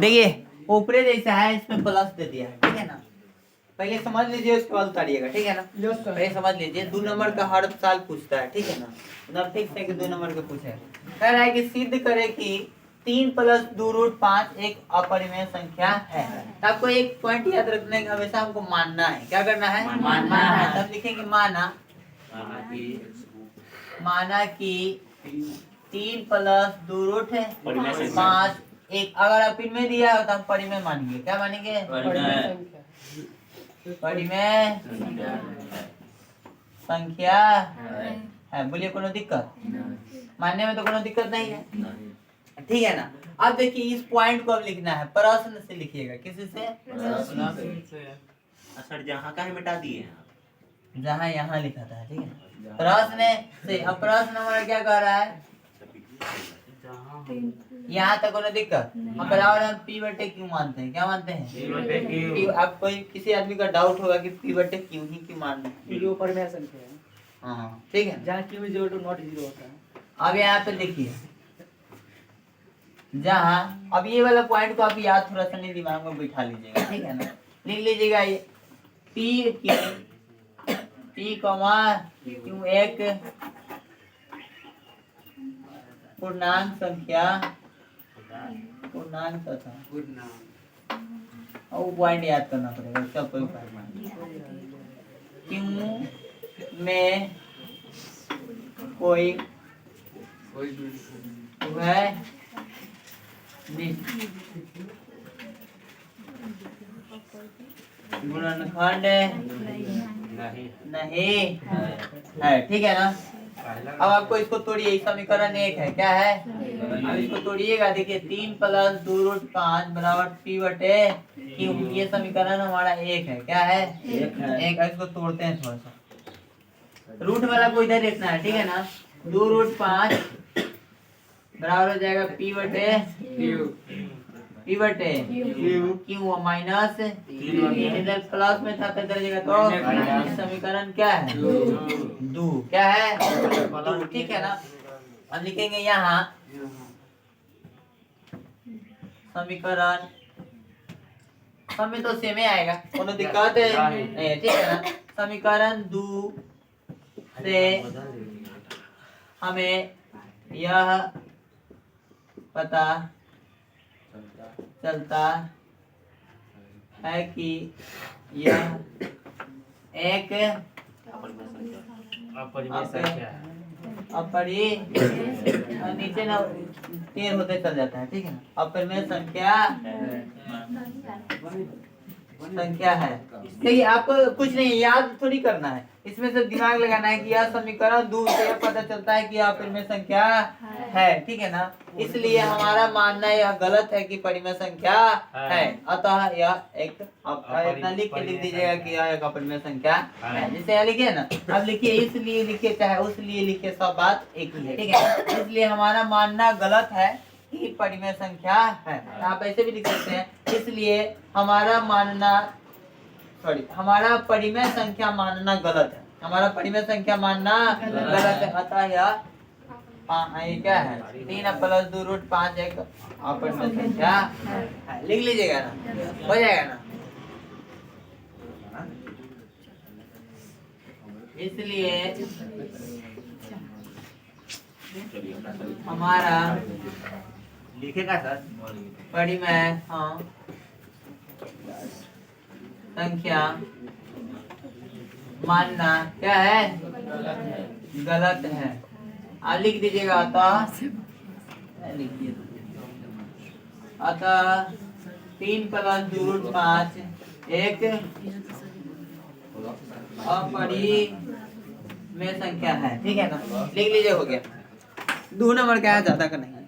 देखिए ऊपरे जैसा है इसमें प्लस दे दिया है, ठीक है ना। पहले समझ लीजिए उसके बाद उतारिएगा, ठीक है ना। पहले समझ लीजिए 2 नंबर का हर साल पूछता है, ठीक है ना। मतलब ठीक से कि 2 नंबर का पूछे कह रहा है कि सिद्ध करे कि 3 + 2√5 एक अपरिमेय संख्या है। तो आपको एक पॉइंट याद रखने का, हमेशा हमको मानना है। क्या करना है? मानना है। तब लिखेंगे माना कि 3 + 2√5 एक, अगर आप इनमें दिया हो तो हम परिमेय मानेंगे। क्या मानेंगे? परिमेय संख्या है। बोलिए कोनो दिक्कत? मानने में तो कोनो दिक्कत नहीं है, ठीक है ना। अब देखिए इस पॉइंट को अब लिखना है, प्रश्न से लिखिएगा। किसी से? सर जहाँ का ही मिटा दिए, जहाँ यहाँ लिखा था, ठीक है। प्रश्न से, अब प्रश्न हमारा क्या कह रहा है? यहाँ तक कोनो दिक्कत? हम बराबर हम P/Q मानते हैं। क्या मानते हैं? अब कोई किसी आदमी का डाउट होगा कि P/Q ही क्यों मान रहे हैं? परिमेय संख्या है। हाँ, ठीक है। जहाँ Q = 0 होता है। अब यहाँ पे देखिए, जहाँ अब ये वाला पॉइंट को आप याद थोड़ा सा नहीं दिमाग में बिठा लीजिएगा, ठीक है ना। लिख लीजिएगा ये P, Q एक पूर्णांक संख्या, पूर्णांक तथा और पॉइंट याद करना पड़ेगा, उसका कोई फायदा नहीं। Q में कोई है गुणनखंड नहीं है, ठीक है ना। अब आपको इसको तोड़िए, समीकरण 1 है। क्या है? अब इसको तोड़िएगा। देखिए 3 + 2√5 = P/Q। ये समीकरण हमारा 1 है। क्या है? 1 है। इसको तोड़ते हैं थोड़ा सा। रूट वाला को इधर लिखना है, ठीक है ना। 2√5 बराबर हो जाएगा P/Q माइनस, इधर प्लस में था तो इधर जगह तो समीकरण क्या है? 2। क्या है? 2, ठीक है ना। हम लिखेंगे यहाँ समीकरण, सब में तो सेम ही आएगा, कोनो दिक्कत नहीं, ठीक है ना। समीकरण 2 से हमें यह पता चलता है कि यह एक नीचे ना तीर होते चल जाता है, ठीक है ना। अपरिमेय संख्या है। देखिए आपको कुछ नहीं याद थोड़ी करना है, इसमें से दिमाग लगाना है कि यह समीकरण 2 से यह पता चलता है कि यह अपरिमेय संख्या है, ठीक है ना। इसलिए हमारा मानना यह गलत है कि परिमेय संख्या है। अतः यह एक, इतना लिख दीजिएगा कि यह एक अपरिमेय संख्या है। जैसे यहाँ लिखिए ना, अब लिखिए इसलिए लिखिए चाहे उसलिए लिखिए, सब बात एक ही है, ठीक है। इसलिए हमारा मानना गलत है कि परिमेय संख्या है। आप ऐसे भी लिख सकते हैं, इसलिए हमारा परिमेय संख्या मानना गलत है। हमारा परिमेय संख्या मानना गलत है। अतः यह क्या है? 3 + 2√5 एक अपरिमेय संख्या है। लिख लीजिएगा ना, हो जाएगा ना। इसलिए हमारा लिखेगा सर परिमेय संख्या मानना क्या है? गलत है। आप लिख दीजिएगा अतः 3 + 2√5 एक अपरिमेय संख्या है, ठीक है ना। लिख लीजिए, हो गया। 2 नंबर का है, ज्यादा का नहीं है।